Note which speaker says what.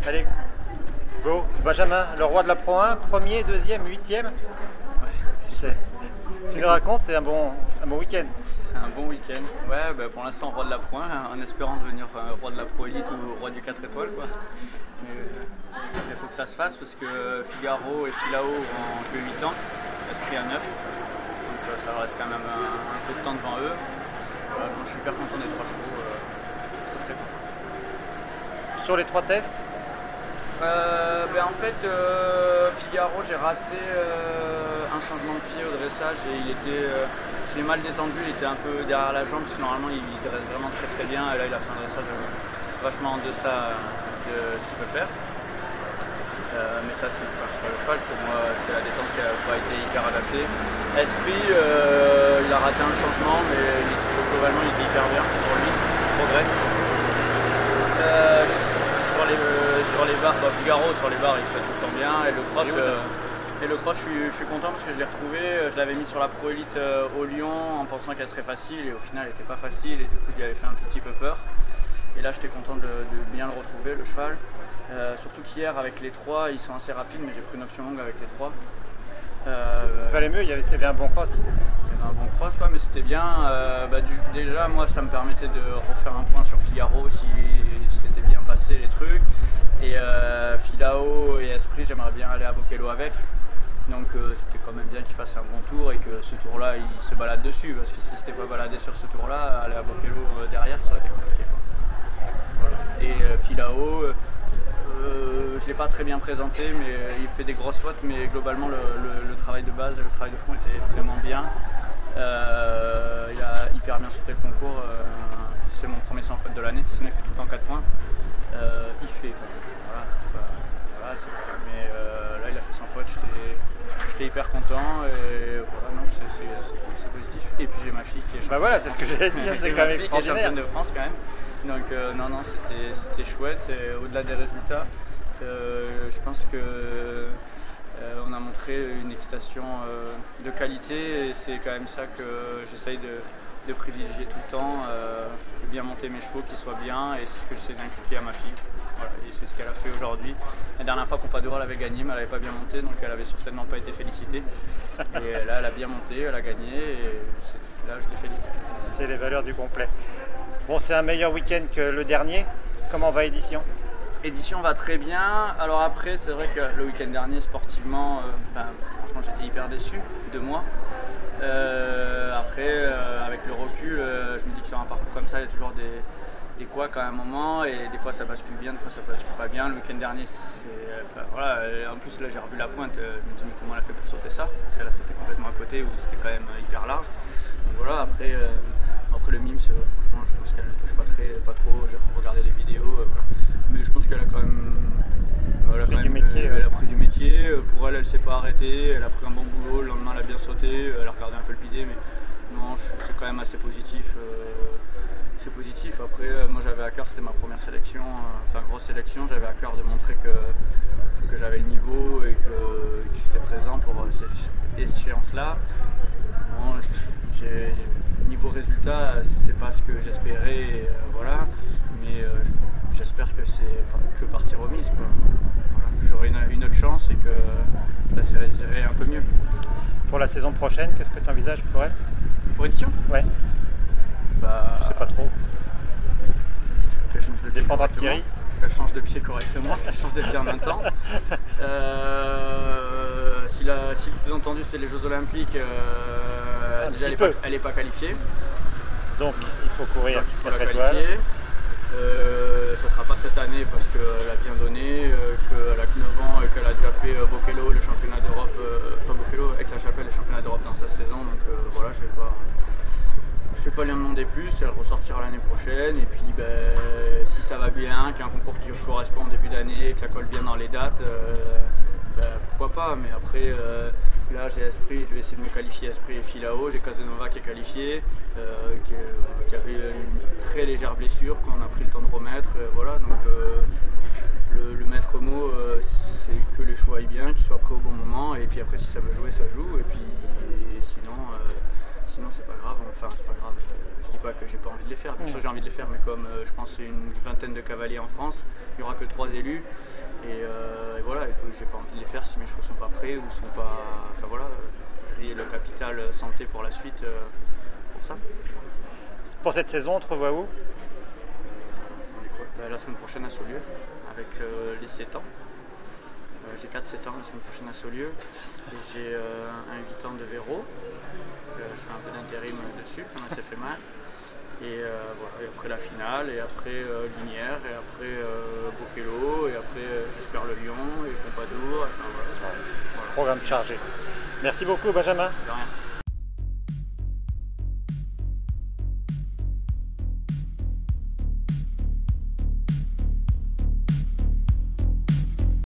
Speaker 1: Allez, go. Benjamin, le roi de la Pro 1, premier, deuxième, huitième. Tu nous racontes, c'est un bon week-end.
Speaker 2: Un bon week-end. Ouais, bah pour l'instant roi de la Pro 1, en espérant devenir roi de la Pro Elite ou roi du 4 étoiles, quoi. Mais il faut que ça se fasse parce que Figaro et Filao ont que 8 ans, Esprit à 9. Donc ça reste quand même un peu de temps devant eux. Voilà, donc je suis hyper content des 3 chevaux. Très content.
Speaker 1: Sur les 3 tests,
Speaker 2: En fait, Figaro, j'ai raté un changement de pied au dressage et je l'ai mal détendu, il était un peu derrière la jambe parce que normalement il dresse vraiment très très bien et là il a fait un dressage vachement en deçà de ce qu'il peut faire. Mais ça c'est pas le cheval, c'est la détente qui n'a pas été hyper adaptée. Esprit, il a raté un changement mais globalement il était hyper bien pour lui, il progresse. Sur les barres, Figaro sur les barres il fait tout le temps bien et le cross je suis content parce que je l'ai retrouvé, je l'avais mis sur la Pro Elite au Lyon en pensant qu'elle serait facile et au final elle n'était pas facile et du coup je lui avais fait un tout petit peu peur. Et là j'étais content de bien le retrouver le cheval. Surtout qu'hier avec les 3 ils sont assez rapides mais j'ai pris une option longue avec les 3.
Speaker 1: valait mieux, il y avait un bon cross.
Speaker 2: Il y avait un bon cross quoi, mais c'était bien. Déjà moi ça me permettait de refaire un point sur Figaro si c'était bien passé les trucs. Et Filao et Esprit j'aimerais bien aller à Bokello avec. Donc c'était quand même bien qu'il fasse un bon tour et que ce tour là il se balade dessus parce que si c'était pas baladé sur ce tour là, aller à Bokello derrière ça aurait été compliqué quoi. Voilà. Et Filao, je ne l'ai pas très bien présenté mais il fait des grosses fautes mais globalement le travail de base, le travail de fond était vraiment bien. Il a hyper bien sauté le concours, c'est mon premier sans faute de l'année, sinon il fait tout le temps 4 points. Il fait, mais là il a fait sans faute, j'étais hyper content et voilà, non, c'est positif. Et puis j'ai ma fille qui est championne.
Speaker 1: Voilà, c'est ce que j'allais dire, c'est quand même extraordinaire.
Speaker 2: Championne de France quand même. Donc non, c'était chouette. Et au-delà des résultats, je pense que on a montré une équitation de qualité et c'est quand même ça que j'essaye de privilégier tout le temps, de bien monter mes chevaux, qu'ils soient bien, et c'est ce que j'essaie d'inculquer à ma fille. Voilà, et c'est ce qu'elle a fait aujourd'hui. La dernière fois Pompadour elle avait gagné, mais elle n'avait pas bien monté, donc elle avait certainement pas été félicitée. Et là elle a bien monté, elle a gagné, et là je l'ai félicitée.
Speaker 1: C'est les valeurs du complet. Bon, c'est un meilleur week-end que le dernier. Comment va Édition ?
Speaker 2: Édition va très bien. Alors après, c'est vrai que le week-end dernier, sportivement, franchement, j'étais hyper déçu de moi. Après, avec le recul, je me dis que sur un parcours comme ça, il y a toujours des couacs à un moment et des fois ça bascule bien, des fois ça bascule pas bien. Le week-end dernier, voilà. En plus là j'ai revu la pointe, je me dis mais comment elle a fait pour sauter ça ? Parce qu'elle a sauté complètement à côté où c'était quand même hyper large. Donc voilà, après le mime, franchement je pense qu'elle ne touche pas trop, j'ai regardé les vidéos, voilà. Mais je pense qu'elle a quand même elle a pris du métier. Pour elle s'est pas arrêtée, elle a pris un bon boulot, le lendemain elle a bien sauté, elle a regardé un peu le bidé, mais non, c'est quand même assez positif. C'est positif. Après, moi j'avais à cœur, c'était ma première sélection, grosse sélection, j'avais à cœur de montrer que j'avais le niveau et que j'étais présent pour ces échéances-là. Bon, niveau résultat, c'est pas ce que j'espérais, voilà, mais j'espère que c'est que partie remise, quoi. Voilà, j'aurai une autre chance et que la série irait un peu mieux.
Speaker 1: Pour la saison prochaine, qu'est-ce que tu envisages pour elle ?
Speaker 2: Pour Édition ?
Speaker 1: Ouais. Je sais pas trop.
Speaker 2: Ça
Speaker 1: dépendra de Thierry.
Speaker 2: Elle change de pied correctement, elle change de pied en même temps. Si le sous-entendu c'est les Jeux Olympiques, déjà elle n'est pas qualifiée.
Speaker 1: Donc il faut courir,
Speaker 2: il faut la qualifier. Ça ne sera pas cette année parce qu'elle a bien donné, qu'elle a que 9 ans et qu'elle a déjà fait Bokello, le championnat d'Europe, pas Bokello, Aix-la-Chapelle, le championnat d'Europe dans sa saison. Donc voilà, je ne vais pas lui en demander plus, elle ressortira l'année prochaine. Et puis si ça va bien, qu'il y a un concours qui correspond en début d'année, que ça colle bien dans les dates, pourquoi pas. Mais après, là j'ai Esprit, je vais essayer de me qualifier Esprit et Filao. J'ai Casanova qui est qualifié, qui avait une très légère blessure qu'on a pris le temps de remettre. Voilà, donc le maître mot, c'est que les choix aillent bien, qu'ils soient prêts au bon moment. Et puis après, si ça veut jouer, ça joue. Et puis sinon c'est pas grave. Enfin, c'est pas grave. Je dis pas que j'ai pas envie de les faire. Bien sûr, j'ai envie de les faire, mais comme je pense qu'il y a une vingtaine de cavaliers en France, il n'y aura que 3 élus. Et voilà, et que j'ai pas envie de les faire si mes chevaux sont pas prêts ou sont pas. Enfin voilà, j'ai le capital santé pour la suite pour ça.
Speaker 1: Pour cette saison, on te revoit où?
Speaker 2: La semaine prochaine à Saulieu avec les 7 ans. J'ai 4-7 ans la semaine prochaine à Saulieu. Et j'ai un 8 ans de Véro. Je fais un peu d'intérim dessus, comme ça fait mal. Et voilà, et après la finale, et après Linière, et après Bokello, et après j'espère le Lyon, et Pompadour. Enfin, voilà.
Speaker 1: Programme chargé. Merci beaucoup, Benjamin.
Speaker 2: De rien.